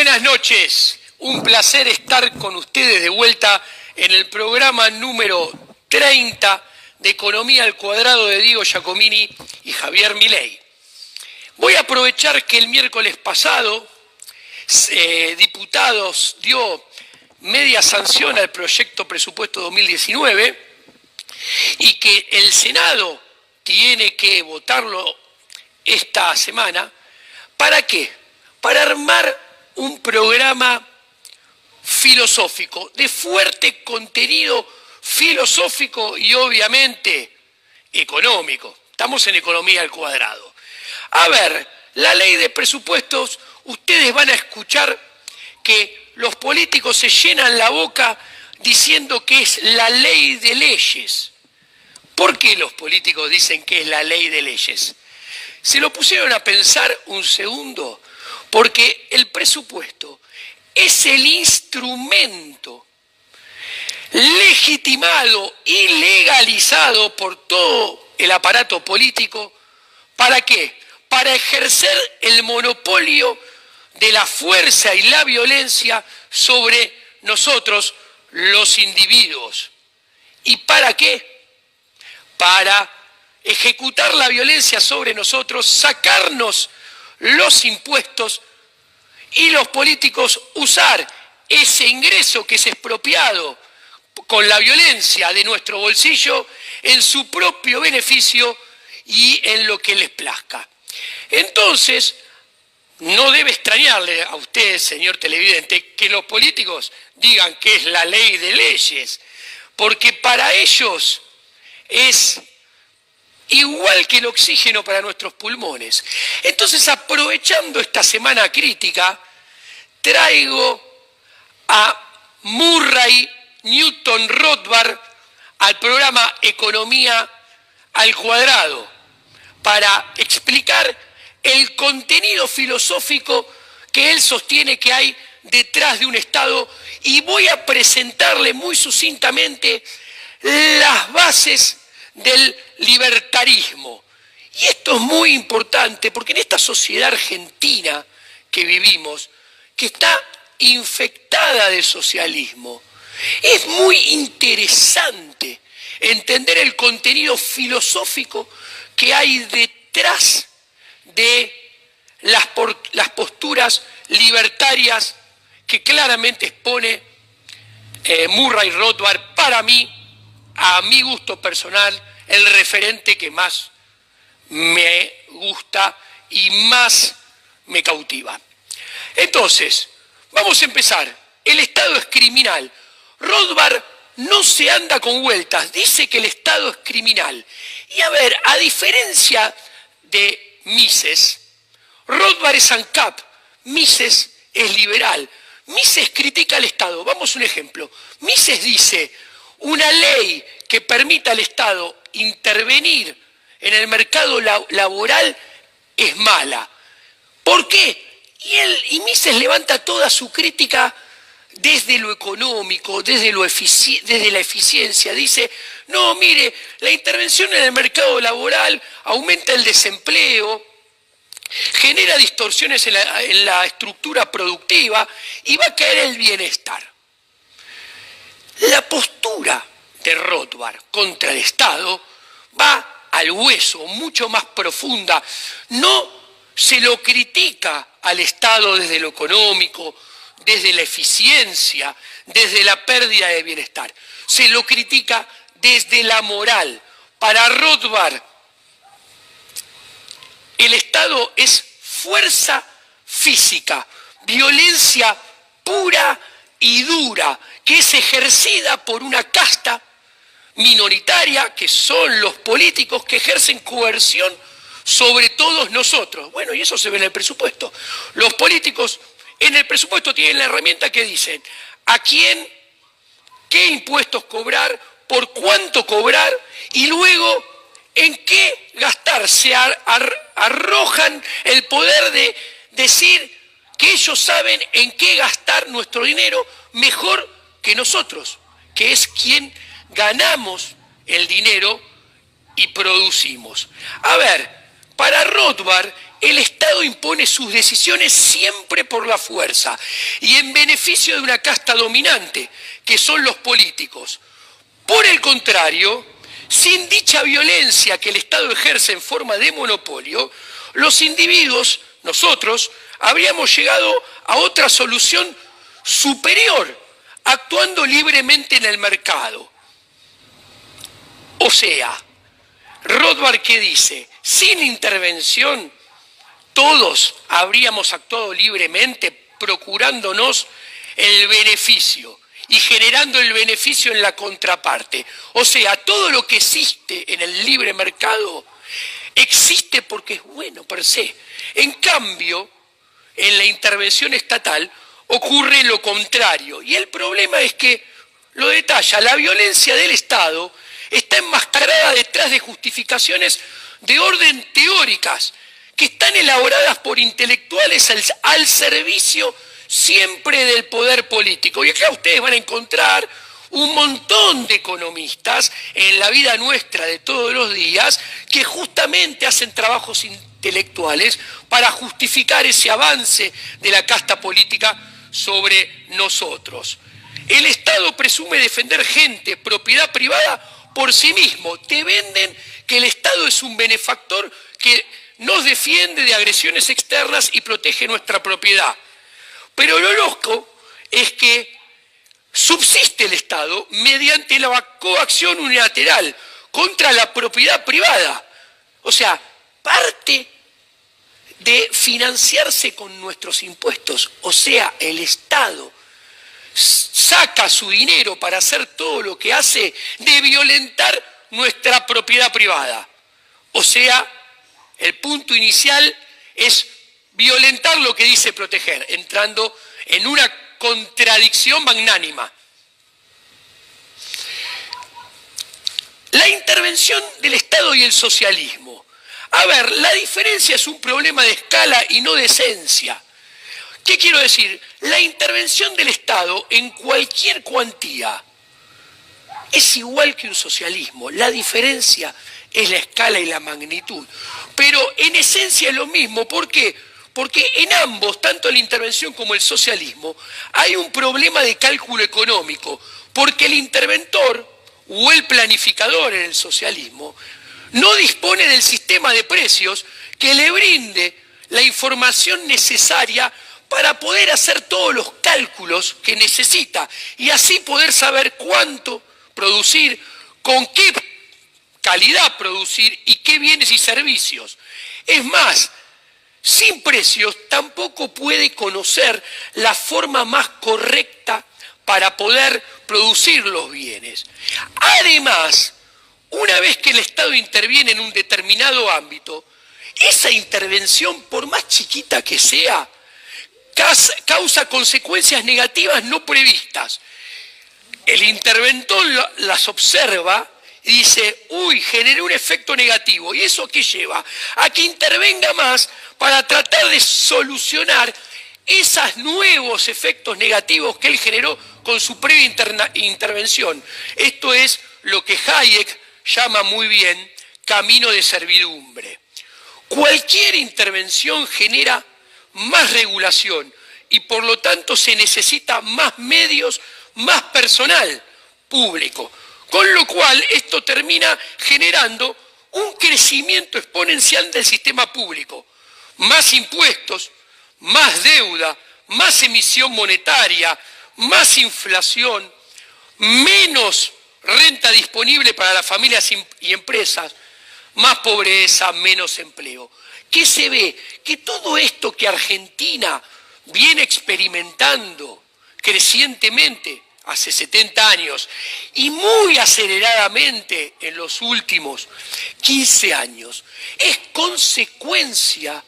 Buenas noches, un placer estar con ustedes de vuelta en el programa número 30 de Economía al Cuadrado de Diego Giacomini y Javier Milei. Voy a aprovechar que el miércoles pasado Diputados dio media sanción al proyecto presupuesto 2019 y que el Senado tiene que votarlo esta semana. ¿Para qué? Para armar un programa filosófico, de fuerte contenido filosófico y obviamente económico. Estamos en Economía al Cuadrado. A ver, la ley de presupuestos, ustedes van a escuchar que los políticos se llenan la boca diciendo que es la ley de leyes. ¿Por qué los políticos dicen que es la ley de leyes? ¿Se lo pusieron a pensar un segundo? Porque el presupuesto es el instrumento legitimado y legalizado por todo el aparato político. ¿Para qué? Para ejercer el monopolio de la fuerza y la violencia sobre nosotros, los individuos. ¿Y para qué? Para ejecutar la violencia sobre nosotros, sacarnos los impuestos y los políticos usar ese ingreso que es expropiado con la violencia de nuestro bolsillo en su propio beneficio y en lo que les plazca. Entonces, no debe extrañarle a usted, señor televidente, que los políticos digan que es la ley de leyes, porque para ellos es igual que el oxígeno para nuestros pulmones. Entonces, aprovechando esta semana crítica, traigo a Murray Newton Rothbard al programa Economía al Cuadrado para explicar el contenido filosófico que él sostiene que hay detrás de un Estado, y voy a presentarle muy sucintamente las bases del libertarismo. Y esto es muy importante porque en esta sociedad argentina que vivimos, que está infectada de socialismo, es muy interesante entender el contenido filosófico que hay detrás de las posturas libertarias que claramente expone Murray Rothbard. Para mí, a mi gusto personal, el referente que más me gusta y más me cautiva. Entonces, vamos a empezar. El Estado es criminal. Rothbard no se anda con vueltas, dice que el Estado es criminal. Y a ver, a diferencia de Mises, Rothbard es ANCAP, Mises es liberal. Mises critica al Estado. Vamos a un ejemplo. Mises dice: una ley que permita al Estado intervenir en el mercado laboral es mala. ¿Por qué? Y Mises levanta toda su crítica desde lo económico, desde la eficiencia. Dice: no, mire, la intervención en el mercado laboral aumenta el desempleo, genera distorsiones en la estructura productiva y va a caer el bienestar. La postura de Rothbard contra el Estado va al hueso, mucho más profunda. No se lo critica al Estado desde lo económico, desde la eficiencia, desde la pérdida de bienestar. Se lo critica desde la moral. Para Rothbard, el Estado es fuerza física, violencia pura y dura, que es ejercida por una casta minoritaria, que son los políticos, que ejercen coerción sobre todos nosotros. Bueno, y eso se ve en el presupuesto. Los políticos en el presupuesto tienen la herramienta que dicen a quién, qué impuestos cobrar, por cuánto cobrar y luego en qué gastar. Se arrojan el poder de decir que ellos saben en qué gastar nuestro dinero mejor que nosotros, que es quien ganamos el dinero y producimos. A ver, para Rothbard el Estado impone sus decisiones siempre por la fuerza y en beneficio de una casta dominante, que son los políticos. Por el contrario, sin dicha violencia que el Estado ejerce en forma de monopolio, los individuos, nosotros, habríamos llegado a otra solución superior, actuando libremente en el mercado. O sea, Rothbard, ¿qué dice? Sin intervención, todos habríamos actuado libremente procurándonos el beneficio y generando el beneficio en la contraparte. O sea, todo lo que existe en el libre mercado existe porque es bueno per se. En cambio, en la intervención estatal ocurre lo contrario. Y el problema es que, lo detalla, la violencia del Estado está enmascarada detrás de justificaciones de orden teóricas que están elaboradas por intelectuales al servicio siempre del poder político. Y acá ustedes van a encontrar un montón de economistas en la vida nuestra de todos los días que justamente hacen trabajos intelectuales para justificar ese avance de la casta política sobre nosotros. El Estado presume defender gente, propiedad privada, por sí mismo. Te venden que el Estado es un benefactor que nos defiende de agresiones externas y protege nuestra propiedad. Pero lo loco es que subsiste el Estado mediante la coacción unilateral contra la propiedad privada. O sea, parte de financiarse con nuestros impuestos. O sea, el Estado saca su dinero para hacer todo lo que hace de violentar nuestra propiedad privada. O sea, el punto inicial es violentar lo que dice proteger, entrando en una contradicción magnánima. La intervención del Estado y el socialismo. A ver, la diferencia es un problema de escala y no de esencia. ¿Qué quiero decir? La intervención del Estado en cualquier cuantía es igual que un socialismo. La diferencia es la escala y la magnitud. Pero en esencia es lo mismo. ¿Por qué? Porque en ambos, tanto la intervención como el socialismo, hay un problema de cálculo económico. Porque el interventor o el planificador en el socialismo no dispone del sistema de precios que le brinde la información necesaria para poder hacer todos los cálculos que necesita y así poder saber cuánto producir, con qué calidad producir y qué bienes y servicios. Es más, sin precios tampoco puede conocer la forma más correcta para poder producir los bienes. Además, una vez que el Estado interviene en un determinado ámbito, esa intervención, por más chiquita que sea, causa consecuencias negativas no previstas. El interventor las observa y dice, uy, generé un efecto negativo. ¿Y eso qué lleva? A que intervenga más para tratar de solucionar esos nuevos efectos negativos que él generó con su previa intervención. Esto es lo que Hayek llama muy bien camino de servidumbre. Cualquier intervención genera más regulación y por lo tanto se necesita más medios, más personal público. Con lo cual esto termina generando un crecimiento exponencial del sistema público. Más impuestos, más deuda, más emisión monetaria, más inflación, menos renta disponible para las familias y empresas, más pobreza, menos empleo. ¿Qué se ve? Que todo esto que Argentina viene experimentando crecientemente hace 70 años y muy aceleradamente en los últimos 15 años, es consecuencia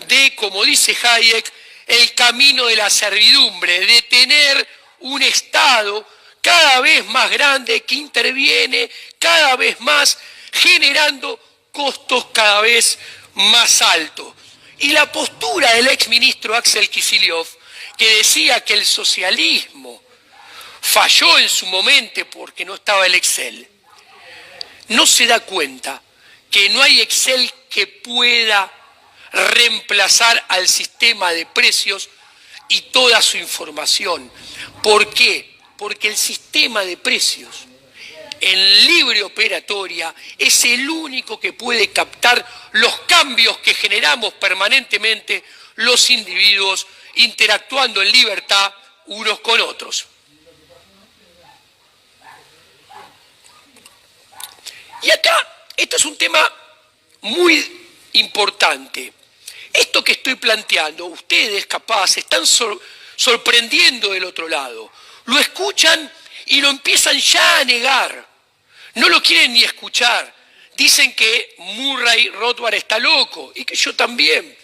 de, como dice Hayek, el camino de la servidumbre, de tener un Estado cada vez más grande que interviene cada vez más, generando costos cada vez más altos. Y la postura del exministro Axel Kicillof, que decía que el socialismo falló en su momento porque no estaba el Excel, no se da cuenta que no hay Excel que pueda reemplazar al sistema de precios y toda su información. ¿Por qué? Porque el sistema de precios en libre operatoria es el único que puede captar los cambios que generamos permanentemente los individuos interactuando en libertad unos con otros. Y acá, esto es un tema muy importante. Esto que estoy planteando, ustedes capaz se están sorprendiendo del otro lado. Lo escuchan y lo empiezan ya a negar. No lo quieren ni escuchar. Dicen que Murray Rothbard está loco y que yo también.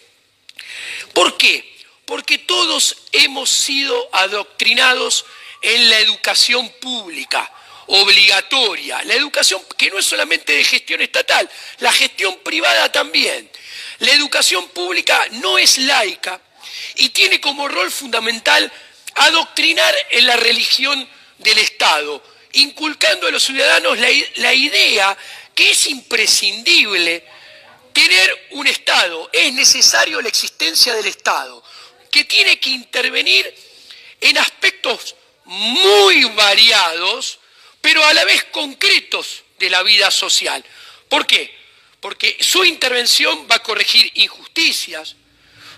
¿Por qué? Porque todos hemos sido adoctrinados en la educación pública, obligatoria. La educación que no es solamente de gestión estatal, la gestión privada también. La educación pública no es laica y tiene como rol fundamental adoctrinar en la religión del Estado, inculcando a los ciudadanos la idea que es imprescindible tener un Estado, es necesario la existencia del Estado, que tiene que intervenir en aspectos muy variados, pero a la vez concretos de la vida social. ¿Por qué? Porque su intervención va a corregir injusticias,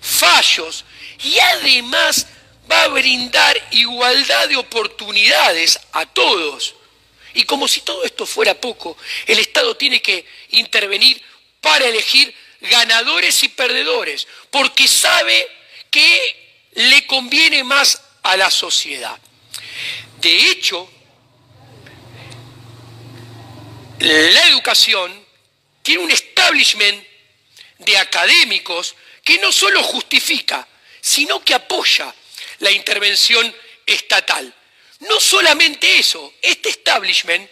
fallos y además va a brindar igualdad de oportunidades a todos. Y como si todo esto fuera poco, el Estado tiene que intervenir para elegir ganadores y perdedores, porque sabe que le conviene más a la sociedad. De hecho, la educación tiene un establishment de académicos que no solo justifica, sino que apoya la intervención estatal. No solamente eso, este establishment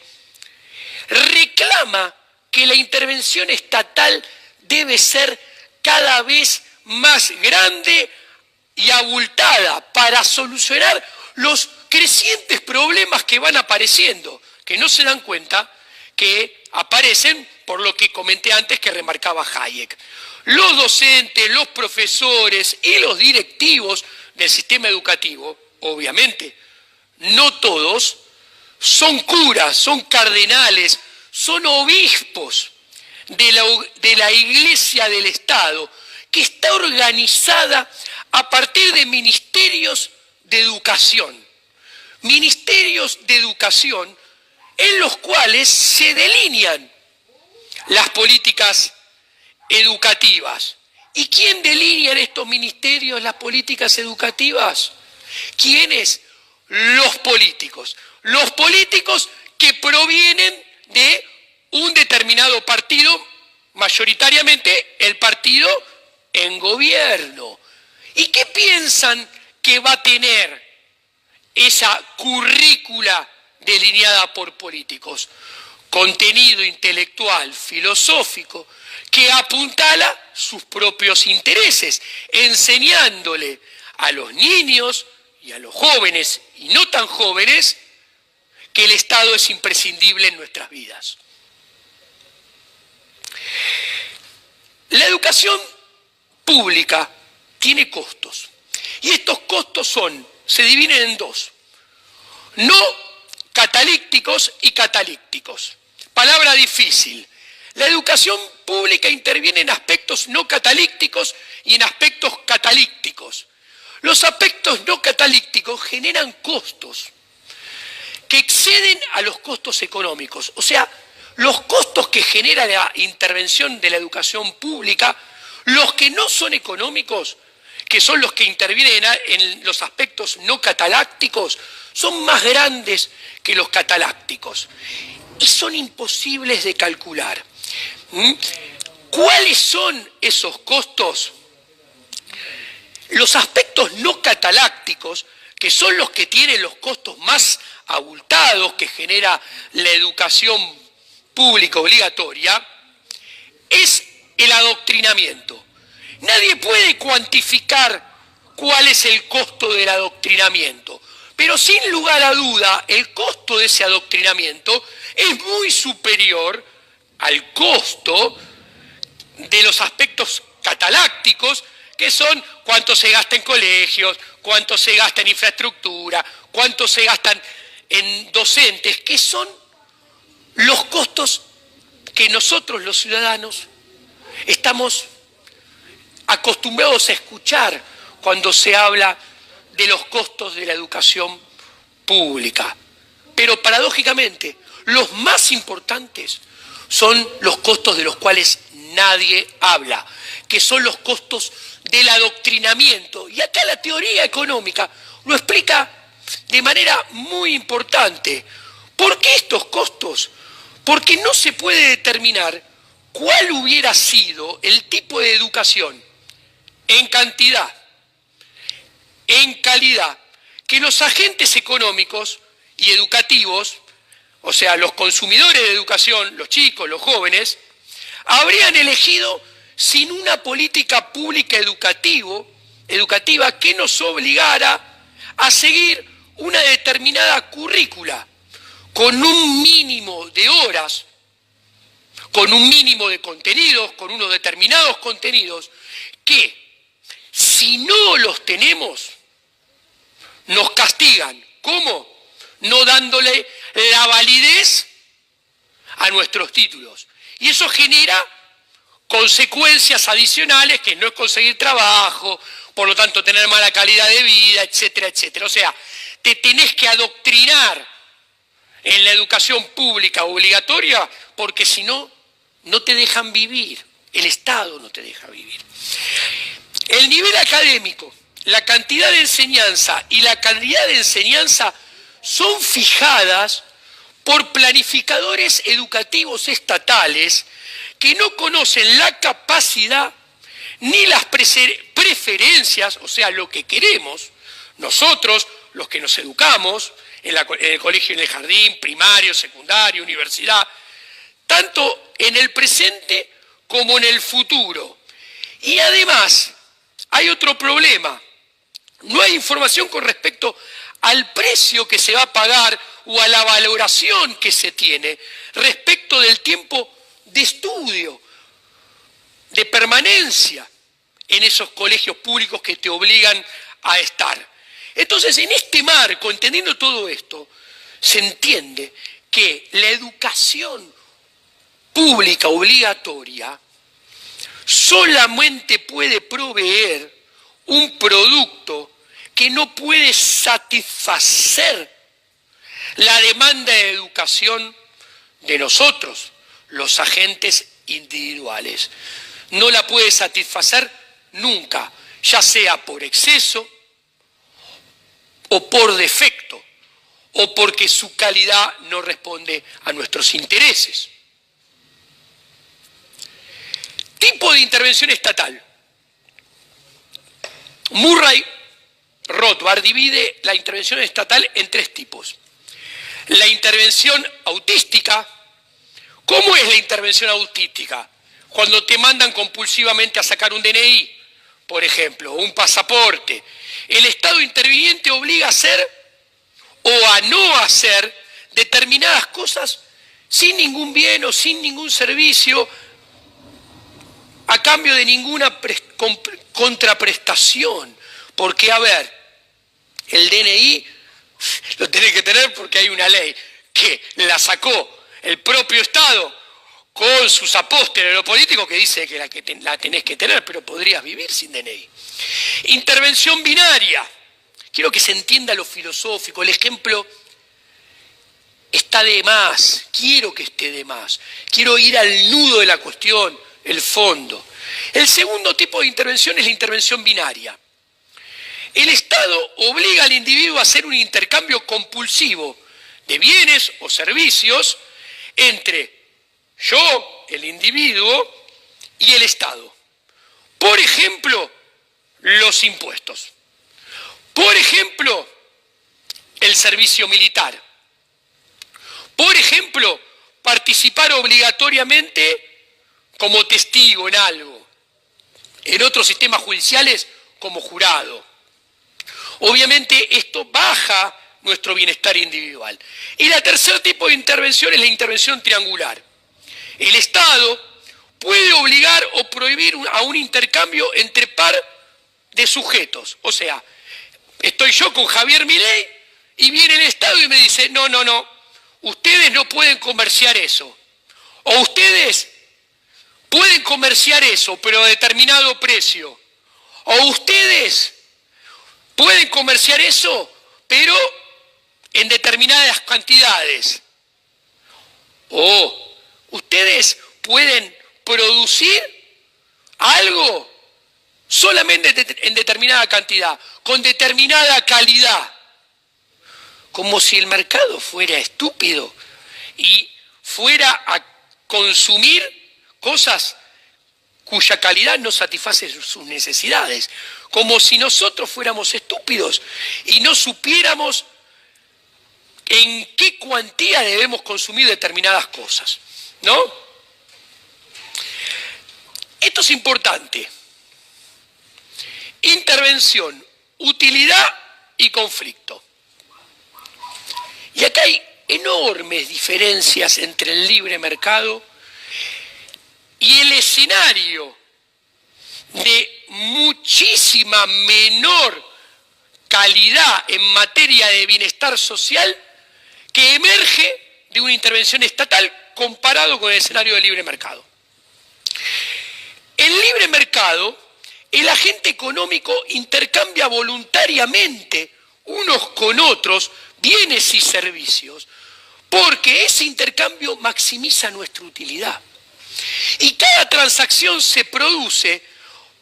reclama que la intervención estatal debe ser cada vez más grande y abultada para solucionar los crecientes problemas que van apareciendo, que no se dan cuenta que aparecen por lo que comenté antes que remarcaba Hayek. Los docentes, los profesores y los directivos del sistema educativo, obviamente, no todos, son curas, son cardenales, son obispos de la Iglesia del Estado, que está organizada a partir de ministerios de educación. Ministerios de educación en los cuales se delinean las políticas educativas. ¿Y quién delinea en estos ministerios las políticas educativas? ¿Quiénes? Los políticos. Los políticos que provienen de un determinado partido, mayoritariamente el partido en gobierno. ¿Y qué piensan que va a tener esa currícula delineada por políticos? Contenido intelectual, filosófico, que apuntala sus propios intereses, enseñándole a los niños y a los jóvenes y no tan jóvenes que el Estado es imprescindible en nuestras vidas. La educación pública tiene costos y estos costos se dividen en dos: no catalícticos y catalícticos. Palabra difícil. La educación pública interviene en aspectos no catalíticos y en aspectos catalíticos. Los aspectos no catalíticos generan costos que exceden a los costos económicos. O sea, los costos que genera la intervención de la educación pública, los que no son económicos, que son los que intervienen en los aspectos no catalácticos, son más grandes que los catalácticos y son imposibles de calcular. ¿Cuáles son esos costos? Los aspectos no catalácticos, que son los que tienen los costos más abultados que genera la educación pública obligatoria, es el adoctrinamiento. Nadie puede cuantificar cuál es el costo del adoctrinamiento, pero sin lugar a duda el costo de ese adoctrinamiento es muy superior al costo de los aspectos catalácticos, que son cuánto se gasta en colegios, cuánto se gasta en infraestructura, cuánto se gastan en docentes, que son los costos que nosotros los ciudadanos estamos acostumbrados a escuchar cuando se habla de los costos de la educación pública. Pero paradójicamente, los más importantes son los costos de los cuales nadie habla, que son los costos del adoctrinamiento. Y acá la teoría económica lo explica de manera muy importante. ¿Por qué estos costos? Porque no se puede determinar cuál hubiera sido el tipo de educación en cantidad, en calidad, que los agentes económicos y educativos, o sea, los consumidores de educación, los chicos, los jóvenes, habrían elegido sin una política pública educativa que nos obligara a seguir una determinada currícula, con un mínimo de horas, con un mínimo de contenidos, con unos determinados contenidos, que si no los tenemos, nos castigan. ¿Cómo? No dándole la validez a nuestros títulos. Y eso genera consecuencias adicionales, que no es conseguir trabajo, por lo tanto tener mala calidad de vida, etcétera, etcétera. O sea, te tenés que adoctrinar en la educación pública obligatoria, porque si no, no te dejan vivir. El Estado no te deja vivir. El nivel académico, la cantidad de enseñanza y la calidad de enseñanza son fijadas por planificadores educativos estatales que no conocen la capacidad ni las preferencias, o sea, lo que queremos, nosotros, los que nos educamos, en el colegio, en el jardín, primario, secundario, universidad, tanto en el presente como en el futuro. Y además, hay otro problema. No hay información con respecto al precio que se va a pagar o a la valoración que se tiene respecto del tiempo de estudio, de permanencia en esos colegios públicos que te obligan a estar. Entonces, en este marco, entendiendo todo esto, se entiende que la educación pública obligatoria solamente puede proveer un producto que no puede satisfacer la demanda de educación de nosotros, los agentes individuales. No la puede satisfacer nunca, ya sea por exceso o por defecto, o porque su calidad no responde a nuestros intereses. Tipo de intervención estatal. Murray Rothbard divide la intervención estatal en tres tipos. La intervención autística. ¿Cómo es la intervención autística? Cuando te mandan compulsivamente a sacar un DNI, por ejemplo, o un pasaporte. El Estado interviniente obliga a hacer o a no hacer determinadas cosas sin ningún bien o sin ningún servicio, a cambio de ninguna contraprestación. Porque, a ver, el DNI lo tenés que tener porque hay una ley que la sacó el propio Estado con sus apóstoles, lo político, que dice que la tenés que tener, pero podrías vivir sin DNI. Intervención binaria. Quiero que se entienda lo filosófico. El ejemplo está de más. Quiero que esté de más. Quiero ir al nudo de la cuestión, el fondo. El segundo tipo de intervención es la intervención binaria. El Estado obliga al individuo a hacer un intercambio compulsivo de bienes o servicios entre yo, el individuo, y el Estado. Por ejemplo, los impuestos. Por ejemplo, el servicio militar. Por ejemplo, participar obligatoriamente como testigo en algo. En otros sistemas judiciales, como jurado. Obviamente, esto baja nuestro bienestar individual. Y el tercer tipo de intervención es la intervención triangular. El Estado puede obligar o prohibir a un intercambio entre par de sujetos. O sea, estoy yo con Javier Milei y viene el Estado y me dice, no, ustedes no pueden comerciar eso. O ustedes pueden comerciar eso, pero a determinado precio. O ustedes pueden comerciar eso, pero en determinadas cantidades. O ustedes pueden producir algo solamente en determinada cantidad, con determinada calidad. Como si el mercado fuera estúpido y fuera a consumir cosas cuya calidad no satisface sus necesidades. Como si nosotros fuéramos estúpidos y no supiéramos en qué cuantía debemos consumir determinadas cosas, ¿no? Esto es importante. Intervención, utilidad y conflicto. Y acá hay enormes diferencias entre el libre mercado y el escenario de muchísima menor calidad en materia de bienestar social que emerge de una intervención estatal comparado con el escenario del libre mercado. En libre mercado, el agente económico intercambia voluntariamente unos con otros bienes y servicios, porque ese intercambio maximiza nuestra utilidad. Y cada transacción se produce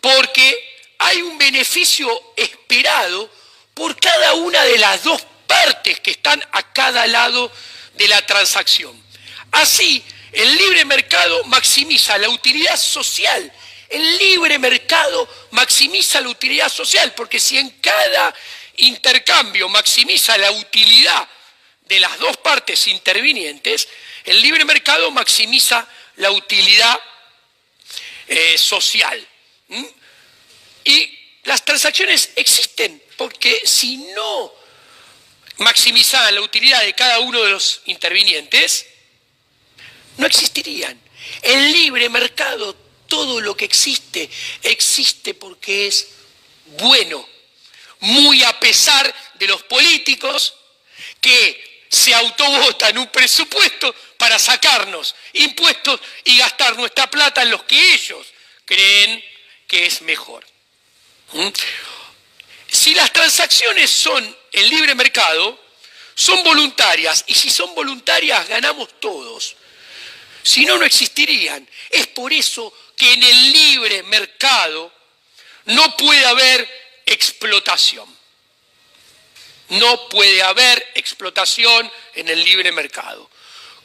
porque hay un beneficio esperado por cada una de las dos partes que están a cada lado de la transacción. Así, el libre mercado maximiza la utilidad social. El libre mercado maximiza la utilidad social, porque si en cada intercambio maximiza la utilidad de las dos partes intervinientes, el libre mercado maximiza la utilidad social. Y las transacciones existen porque si no maximizaran la utilidad de cada uno de los intervinientes, no existirían. En libre mercado todo lo que existe, existe porque es bueno, muy a pesar de los políticos que se autovotan un presupuesto para sacarnos impuestos y gastar nuestra plata en los que ellos creen que es mejor. Si las transacciones son en libre mercado, son voluntarias, y si son voluntarias ganamos todos. Si no, no existirían. Es por eso que en el libre mercado no puede haber explotación. No puede haber explotación en el libre mercado.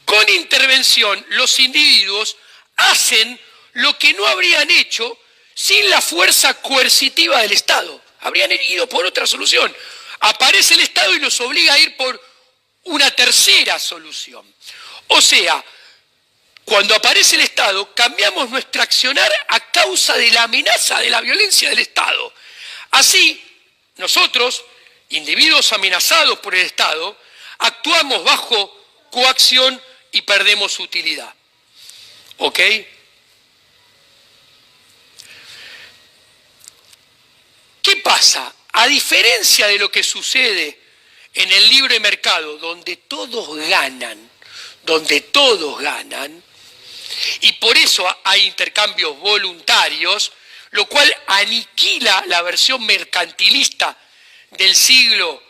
Con intervención, los individuos hacen lo que no habrían hecho sin la fuerza coercitiva del Estado. Habrían ido por otra solución. Aparece el Estado y los obliga a ir por una tercera solución. O sea, cuando aparece el Estado, cambiamos nuestro accionar a causa de la amenaza de la violencia del Estado. Así, nosotros, individuos amenazados por el Estado, actuamos bajo coacción y perdemos utilidad. ¿Ok? ¿Qué pasa? A diferencia de lo que sucede en el libre mercado, donde todos ganan, y por eso hay intercambios voluntarios, lo cual aniquila la versión mercantilista del siglo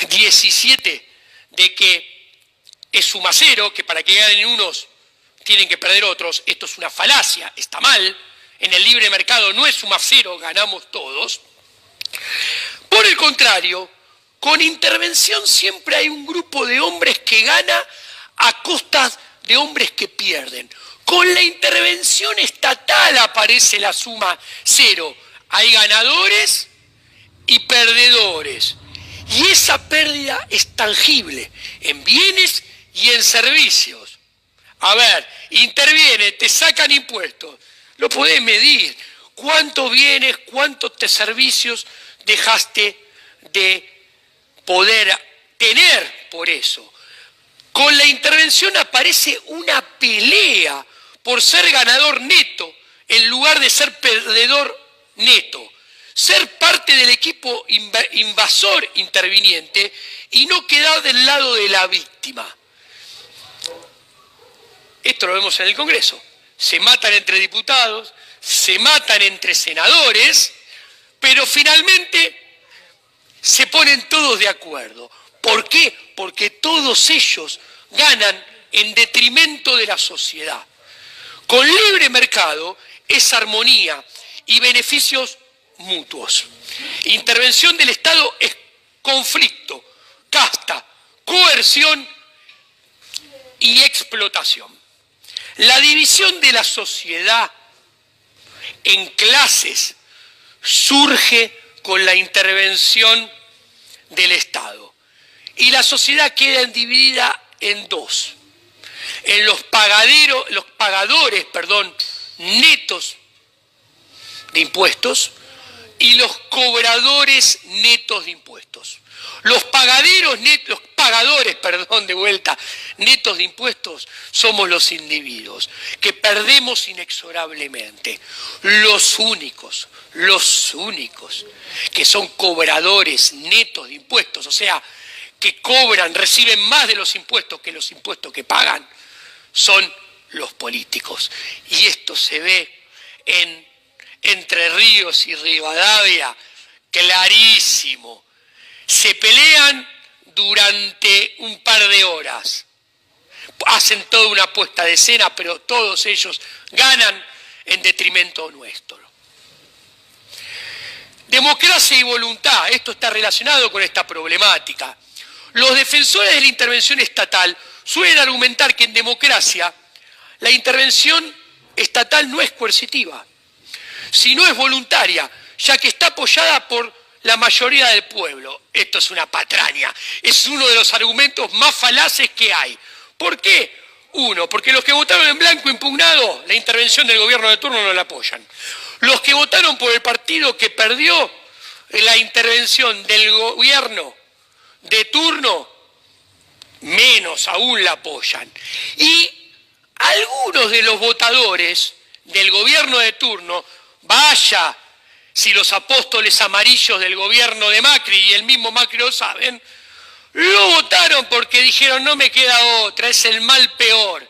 XVII, de que es suma cero, que para que ganen unos tienen que perder otros. Esto es una falacia, está mal. En el libre mercado no es suma cero, ganamos todos. Por el contrario, con intervención siempre hay un grupo de hombres que gana a costas de hombres que pierden. Con la intervención estatal aparece la suma cero. Hay ganadores y perdedores. Y esa pérdida es tangible en bienes y en servicios. A ver, interviene, te sacan impuestos. Lo podés medir. ¿Cuántos bienes, cuántos servicios dejaste de poder tener por eso? Con la intervención aparece una pelea por ser ganador neto. en lugar de ser perdedor neto, ser parte del equipo invasor interviniente y no quedar del lado de la víctima. Esto lo vemos en el Congreso. Se matan entre diputados, se matan entre senadores, pero finalmente se ponen todos de acuerdo. ¿Por qué? Porque todos ellos ganan en detrimento de la sociedad. Con libre mercado es armonía y beneficios mutuos. Intervención del Estado es conflicto, casta, coerción y explotación. La división de la sociedad en clases surge con la intervención del Estado. Y la sociedad queda dividida en dos. En los pagadores netos de impuestos y los cobradores netos de impuestos. Los pagadores netos de impuestos somos los individuos que perdemos inexorablemente. Los únicos que son cobradores netos de impuestos, o sea, que reciben más de los impuestos que pagan, son los políticos. Y esto se ve en Entre Ríos y Rivadavia, clarísimo. Se pelean durante un par de horas, hacen toda una puesta de escena, pero todos ellos ganan en detrimento nuestro. Democracia y voluntad, esto está relacionado con esta problemática. Los defensores de la intervención estatal suelen argumentar que en democracia la intervención estatal no es coercitiva, sino es voluntaria, ya que está apoyada por la mayoría del pueblo. Esto es una patraña, es uno de los argumentos más falaces que hay. ¿Por qué? Uno, porque los que votaron en blanco impugnado, la intervención del gobierno de turno no la apoyan. Los que votaron por el partido que perdió la intervención del gobierno de turno, menos aún la apoyan. Y algunos de los votadores del gobierno de turno, vaya, si los apóstoles amarillos del gobierno de Macri y el mismo Macri lo saben, lo votaron porque dijeron no me queda otra, es el mal peor.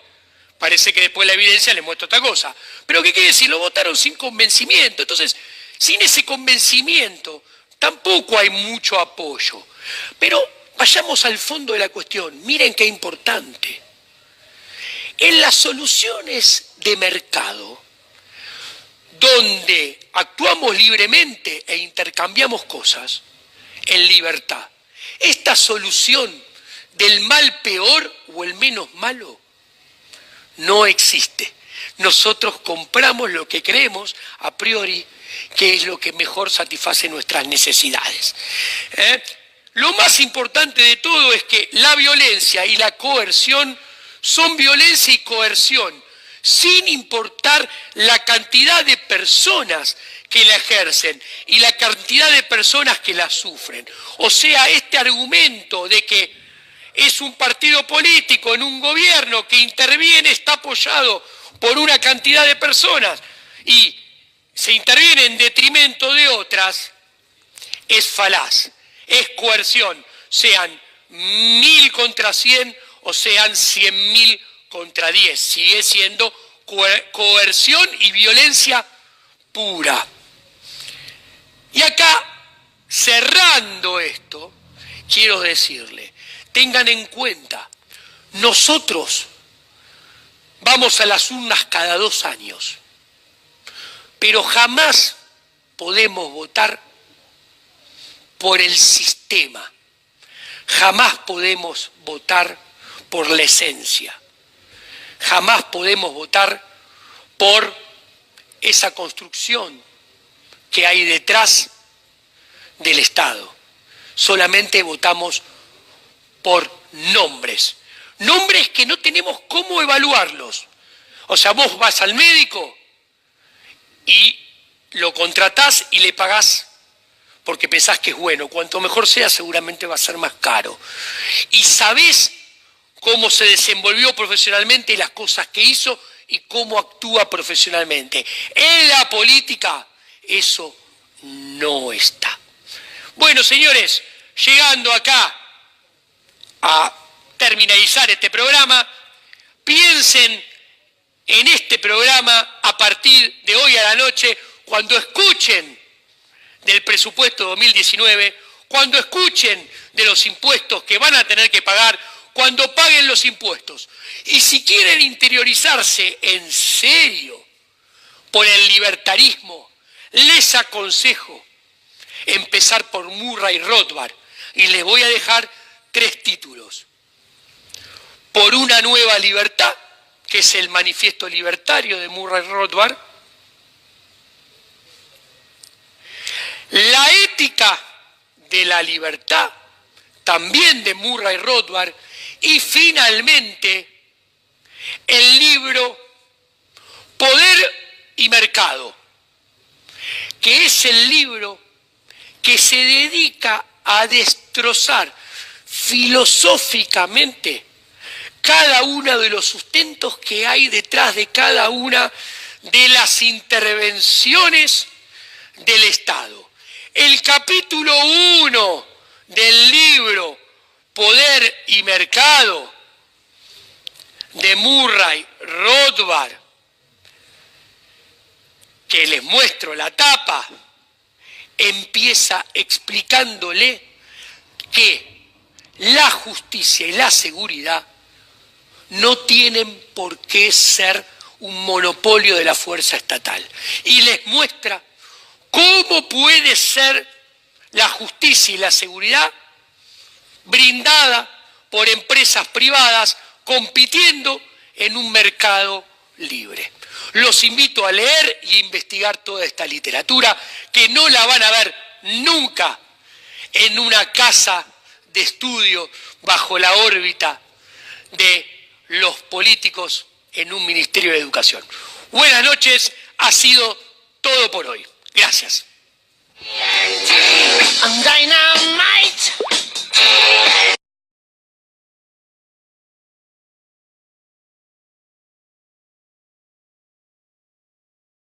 Parece que después la evidencia les muestra otra cosa. Pero ¿qué quiere decir? Lo votaron sin convencimiento. Entonces, sin ese convencimiento, tampoco hay mucho apoyo. Pero vayamos al fondo de la cuestión. Miren qué importante. En las soluciones de mercado, donde actuamos libremente e intercambiamos cosas en libertad, esta solución del mal peor o el menos malo no existe. Nosotros compramos lo que creemos a priori que es lo que mejor satisface nuestras necesidades. Lo más importante de todo es que la violencia y la coerción son violencia y coerción, sin importar la cantidad de personas que la ejercen y la cantidad de personas que la sufren. O sea, este argumento de que es un partido político en un gobierno que interviene, está apoyado por una cantidad de personas y se interviene en detrimento de otras, es falaz, es coerción, sean 1000 contra 100 o sean 100.000 contra 10, sigue siendo coerción y violencia pura. Y acá, cerrando esto, quiero decirle, tengan en cuenta, nosotros vamos a las urnas cada 2 años, pero jamás podemos votar por el sistema, jamás podemos votar por la esencia, jamás podemos votar por esa construcción que hay detrás del Estado. Solamente votamos por nombres, nombres que no tenemos cómo evaluarlos. O sea, vos vas al médico y lo contratás y le pagás porque pensás que es bueno. Cuanto mejor sea, seguramente va a ser más caro. Y sabés cómo se desenvolvió profesionalmente y las cosas que hizo y cómo actúa profesionalmente. En la política eso no está. Bueno, señores, llegando acá a terminalizar este programa, piensen en este programa a partir de hoy a la noche, cuando escuchen del presupuesto 2019, cuando escuchen de los impuestos que van a tener que pagar, cuando paguen los impuestos. Y si quieren interiorizarse en serio por el libertarismo, les aconsejo empezar por Murray Rothbard, y les voy a dejar 3 títulos. Por una nueva libertad, que es el manifiesto libertario de Murray Rothbard, La ética de la libertad, también de Murray Rothbard, y finalmente el libro Poder y Mercado, que es el libro que se dedica a destrozar filosóficamente cada uno de los sustentos que hay detrás de cada una de las intervenciones del Estado. El capítulo 1 del libro Poder y Mercado de Murray Rothbard, que les muestro la tapa, empieza explicándole que la justicia y la seguridad no tienen por qué ser un monopolio de la fuerza estatal. Y les muestra cómo puede ser la justicia y la seguridad brindada por empresas privadas compitiendo en un mercado libre. Los invito a leer y investigar toda esta literatura, que no la van a ver nunca en una casa de estudio bajo la órbita de los políticos en un Ministerio de Educación. Buenas noches, ha sido todo por hoy. Gracias.